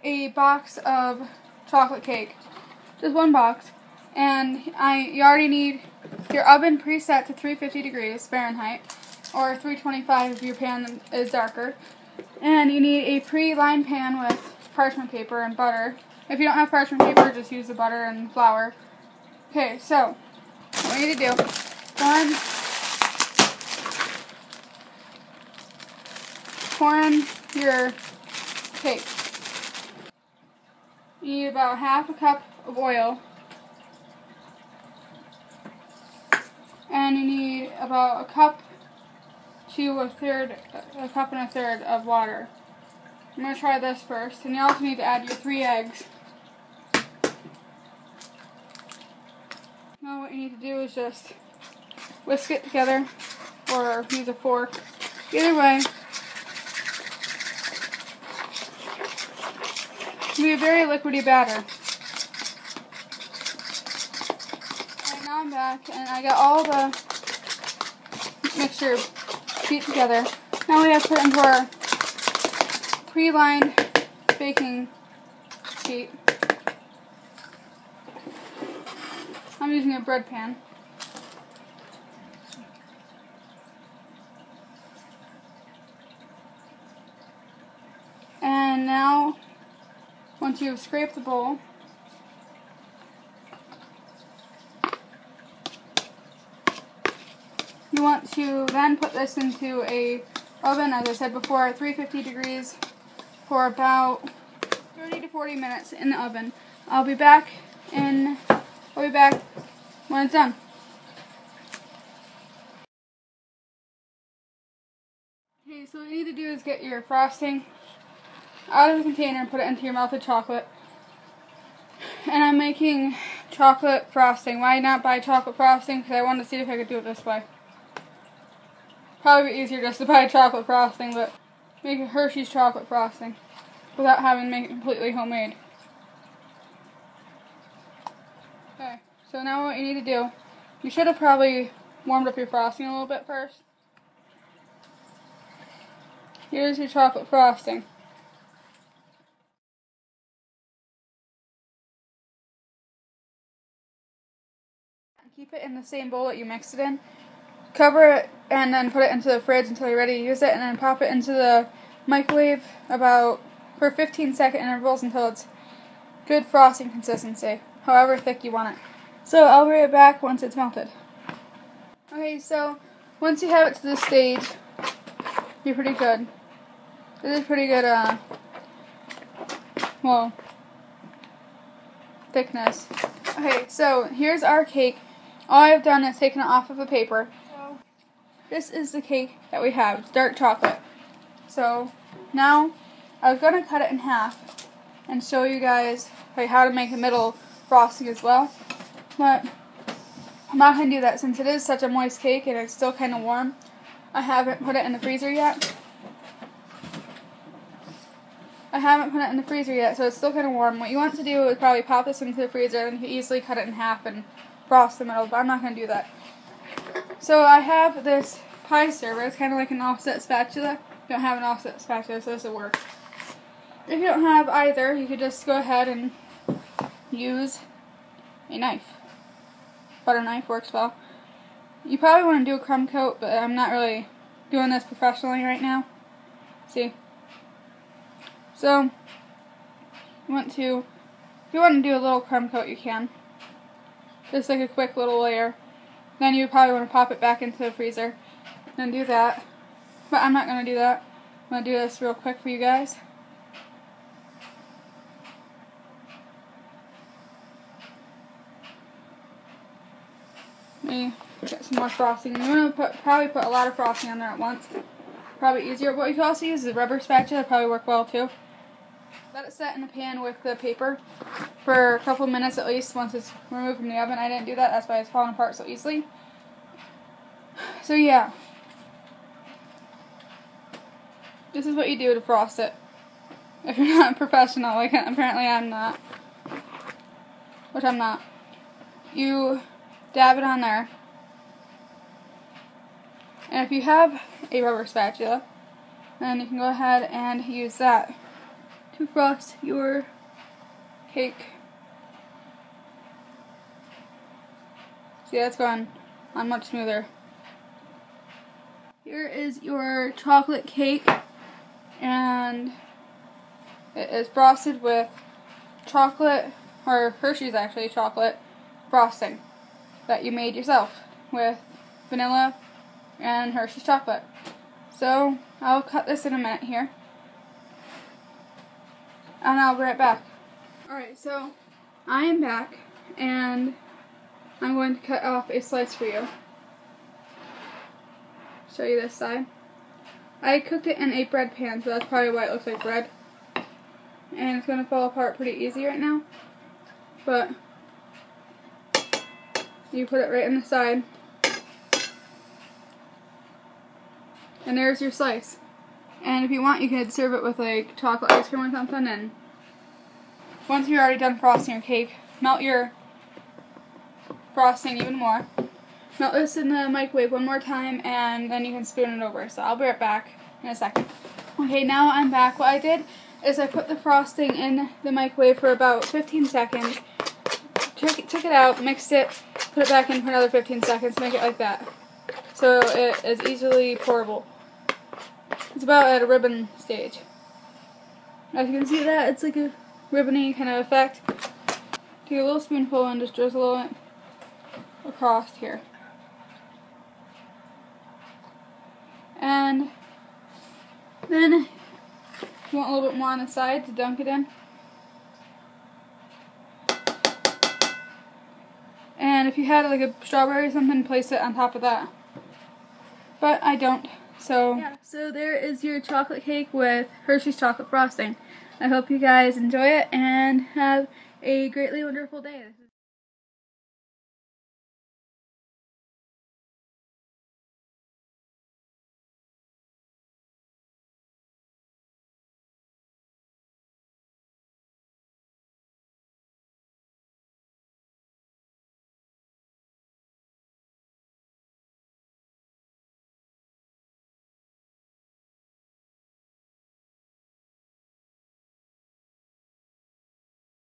a box of chocolate cake, just one box, and you already need your oven preset to 350 degrees Fahrenheit, or 325 if your pan is darker, and you need a pre-lined pan with parchment paper and butter. If you don't have parchment paper, just use the butter and flour. Okay, so what we need to do, pour in your cake. You need about half a cup of oil, and you need about a cup and a third of water. I'm going to try this first, and you also need to add your 3 eggs. Now what you need to do is just whisk it together, or use a fork. Either way, it'll be a very liquidy batter. Alright, now I'm back, and I got all the mixture beat together. Now we have to put it into our pre-lined baking sheet. I'm using a bread pan. And now, once you've scraped the bowl, you want to then put this into a oven, as I said before, at 350 degrees for about 30 to 40 minutes in the oven. I'll be back when it's done. Okay, so what you need to do is get your frosting out of the container and put it into your melted chocolate. And I'm making chocolate frosting. Why not buy chocolate frosting? Because I wanted to see if I could do it this way. Probably be easier just to buy chocolate frosting, but make a Hershey's chocolate frosting without having to make it completely homemade. Okay, so now what you need to do, you should have probably warmed up your frosting a little bit first. Here's your chocolate frosting. Keep it in the same bowl that you mixed it in. Cover it and then put it into the fridge until you're ready to use it, and then pop it into the microwave for 15-second intervals until it's good frosting consistency, however thick you want it. So I'll be right back once it's melted. Okay, so once you have it to this stage, you're pretty good. This is pretty good, thickness. Okay, so here's our cake. All I've done is taken it off of a paper. So this is the cake that we have. It's dark chocolate. So now I was going to cut it in half and show you guys how to make a middle frosting as well. But I'm not going to do that since it is such a moist cake and it's still kind of warm. I haven't put it in the freezer yet. So it's still kind of warm. What you want to do is probably pop this into the freezer and you can easily cut it in half and frost the middle, but I'm not going to do that. So I have this pie server. It's kind of like an offset spatula. You don't have an offset spatula, so this will work. If you don't have either, you could just go ahead and use a knife. Butter knife works well. You probably want to do a crumb coat, but I'm not really doing this professionally right now. See? So, if you want to do a little crumb coat, you can. Just like a quick little layer. Then you probably want to pop it back into the freezer and do that. But I'm not going to do that. I'm going to do this real quick for you guys. Let me get some more frosting. You want to probably put a lot of frosting on there at once. Probably easier. What you can also use is a rubber spatula. It'll probably work well too. Let it set in the pan with the paper for a couple minutes at least once it's removed from the oven. I didn't do that. That's why it's falling apart so easily. So yeah. This is what you do to frost it. If you're not a professional, like apparently I'm not. Which I'm not. You dab it on there. And if you have a rubber spatula, then you can go ahead and use that to frost your cake. See, that's gone on much smoother. Here is your chocolate cake, and it is frosted with chocolate, or Hershey's actually chocolate frosting that you made yourself with vanilla and Hershey's chocolate. So I'll cut this in a minute here, and I'll be right back. Alright, so I am back, and I'm going to cut off a slice for you. Show you this side. I cooked it in a bread pan, so that's probably why it looks like bread. And it's going to fall apart pretty easy right now. But you put it right in the side. And there's your slice. And if you want, you could serve it with like chocolate ice cream or something. And once you're already done frosting your cake, melt your frosting even more. Melt this in the microwave one more time, and then you can spoon it over. So I'll be right back in a second. Okay, now I'm back. What I did is I put the frosting in the microwave for about 15 seconds, took it out, mixed it, put it back in for another 15 seconds, make it like that. So it is easily pourable. It's about at a ribbon stage. As you can see that, it's like a ribbony kind of effect. Take a little spoonful and just drizzle it across here. And then you want a little bit more on the side to dunk it in. And if you had like a strawberry or something, place it on top of that. But I don't. So yeah. So there is your chocolate cake with Hershey's chocolate frosting. I hope you guys enjoy it and have a greatly wonderful day.